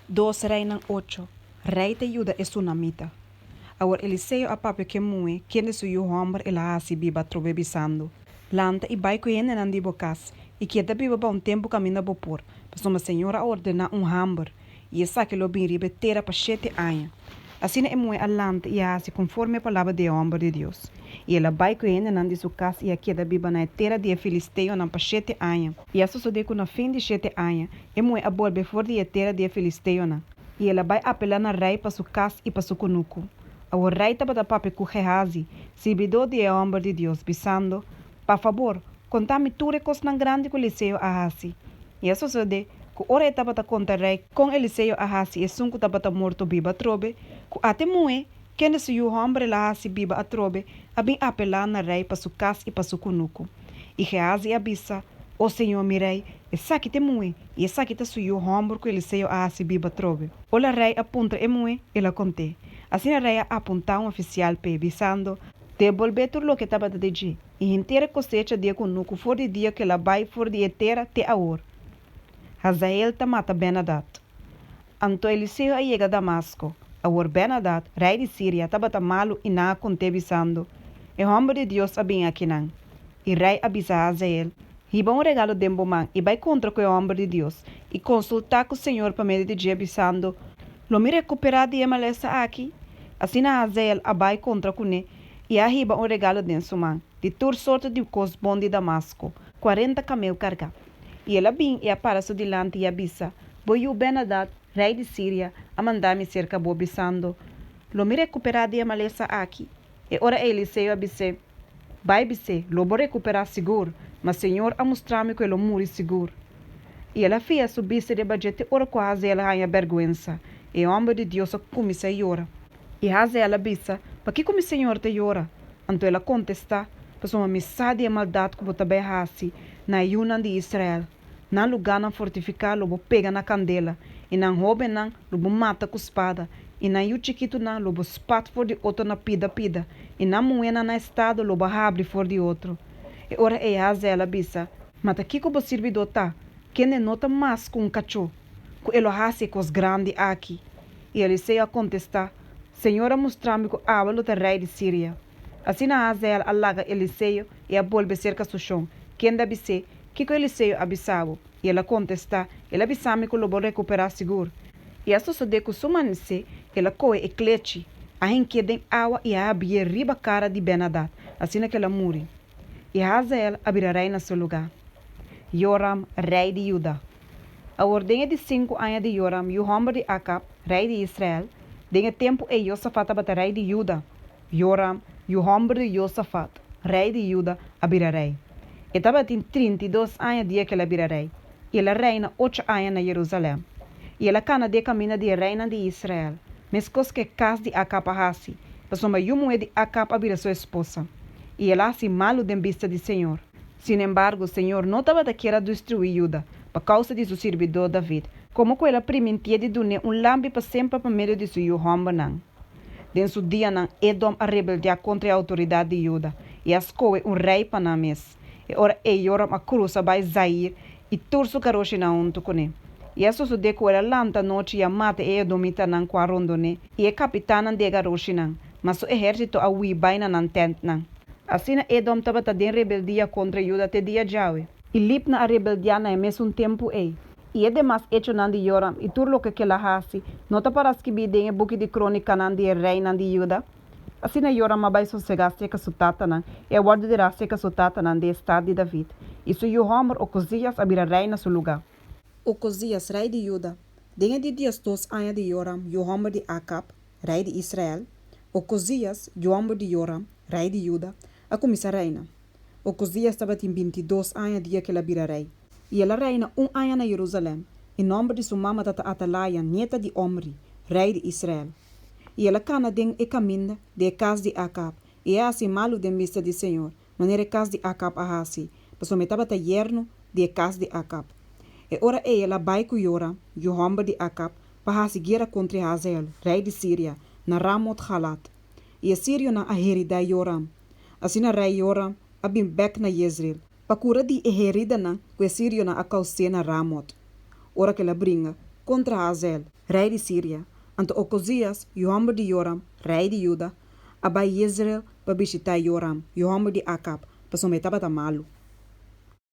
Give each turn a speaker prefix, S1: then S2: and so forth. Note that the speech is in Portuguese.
S1: 2 Reinan 8. Rei te Judá é sunamita. Agora Eliseu a papi que mue, quem suyo homem ela hasi biba trove bisando. Lanta e vai coene nan di bocas, e que da biba ba tempo caminha bopor, mas uma senhora ordena hamburger, e essa que lo bin ribe tera pa 7 anos. Assim é mue a lanta e hasi conforme a palavra de homem de Deus. E ela vai coene nan di su casa e a que da biba na tera de filisteu nan pa 7 anos. E a sucede na fim de 7 anos, e mue a bolbe for de tera de filisteu nan. E ela vai apelar na rei para su casa e para su conuco. O rei estava da papi com Gehazi, servidor de homem de Deus, bisando, por favor, contame tudo que não grande com Eliseu Ahasi. E isso sucede que o rei estava da conta rei com Eliseu Ahasi e sunco estava da morto biba trobe, que até moe, quem se o homem Ahasi biba a trobe, a bem apelar na rei para su casa e para su conuco. E Gehazi avisa, o senhor mi rei, essa que te moe, e essa que te suyo homem com Eliseu Ahasi biba trobe. O rei apunta e moe, e la conte. Assim a rei apontou um oficial pe bisando, devolver tudo o que estava de dizer, e inteira cosecha dia conuco for de dia que ela vai for de etera te aor. Hazael ta mata Benadat. Anto Eliseu a chega a Damasco, aor Benadat, rei de Síria, estava malo e na conte bisando, e o homem de Deus a bem aqui não. E rei avisa a Hazael, riba regalo de man e vai contra com o homem de Deus, e consultar com o Senhor para me dizer bisando, lo me recuperar de emalessa aqui. Assim a Hazael abai contra cune e arriba regalo de suman, de tur sorte de cos bom de Damasco, 40 camel carga. E ela bem e aparece dilante e avisa, boi o Benadat, rei de Síria, a mandar-me cerca bo bisando, lo me recuperar de emalessa aqui. E ora Eliseu avise, vai bise, lo vou recuperar seguro, mas Senhor a mostrar-me que ele muri seguro. E ela fez subir-se de bajete ora com Hazael ganha vergonha, e o homem de Deus começa a chorar. E Hazael avisa, para que como o Senhor te chora? Então ela contesta, pois uma missade e maldade que você vai fazer na Yunan de Israel. Na lugar não fortificar, lobo pega na candela, e na rouba não, lobo mata com espada, e na yu chiquito não, lobo spat for de outro na pida, e na moeda na estado, lobo abre for de outro. E ora é Hazael avisa, mas aqui como servidor tá, quem é nota mais com um cachorro, que ele hace com os grandes aqui. E Eliseu a contestar, Senhora mostrar-me que hablo do rei de Síria. Assim a Hazael alaga Eliseu e a bolbe cerca do chão. Quem deve ser, que Eliseu avisava. E ela contesta, ele avisa-me que eu vou recuperar seguro. E a sucede que sumanece, ela coe e cleche, a enquedem água e a abrir riba cara de Benadat, assim que ela morre. E Hazael abrirá rei no seu lugar. Joram, rei de Judá. A ordem de 5 anos de Joram e o homem de Acab, rei de Israel, denha tempo e Josafat abata rei de Judá. Joram e o homem de Josafat, rei de Judá, abira rei. E estava em 32 anos dia que ele abira rei. E ele reina 8 anos na Jerusalém. E ele cana de caminho de reina de Israel. Mas cos que casa de Acab hasi, passou uma mulher de Acab abira sua esposa. E ele hasi malo de vista do Senhor. Sin embargo, o Senhor não estava daquela destruir Judá, por causa de seu servidor David, como que ela permitia de donar lambe para sempre para meio de seu homem. Dentro do dia, Edom a rebeldia contra a autoridade de Judá, e escolhe rei para na mês. E ora Joram a cruza vai Zair e turso caroche na unto com ele. E isso sucede que ela lanta noite e a mata Edomita nan com a rondone, e é capitã de garoche nan, mas o exército a ui vai na tent nan. Assim Edom estava em rebeldia contra Judá até dia Jawe. E lip na a rebeldia na mesmo tempo E é demais hecho nan de Joram e tudo o que ela hasi, nota para escrever em book de crônica nan de Reinan de Judá. Assim Joram vai sossegar seca sutata nan e guardará seca sutata nan de estado de David. E su Homer Ocosias abrirá rei na seu lugar. Ocosias, rei de Judá. Denha de dias 2 anos de Joram, Homer de Acab, rei de Israel. Ocosias, Homer de Joram, rei de Judá, a começar a reina. Ocosias estava em 22 anos dia que ela vira rei. E ela reina 1 ano na Jerusalém, em nome de sua mama tata Atalaia, nieta de Omri, rei de Israel. E ela cana den e caminha de casa de Acab, e é assim malo de vista do Senhor, maneira casa de Acab a assim, mas o metaba ta yerno de casa de Acab. E ora ela vai com Joram, o homem de Acab, para seguir contra Hazael, rei de Síria, na Ramot Halat. E a Sírio na herida Joram. Assim na rei Joram, a bim bek na Jezreel. Pakura di herida na, que Sírio na a cause na Ramot. Ora que ela bringa, contra Hazael, rei de Síria. Ante Ocosias, Johamber de Joram, rei de Juda, abai Israel para visitar Joram, Johamber de Acab, para someter a malo.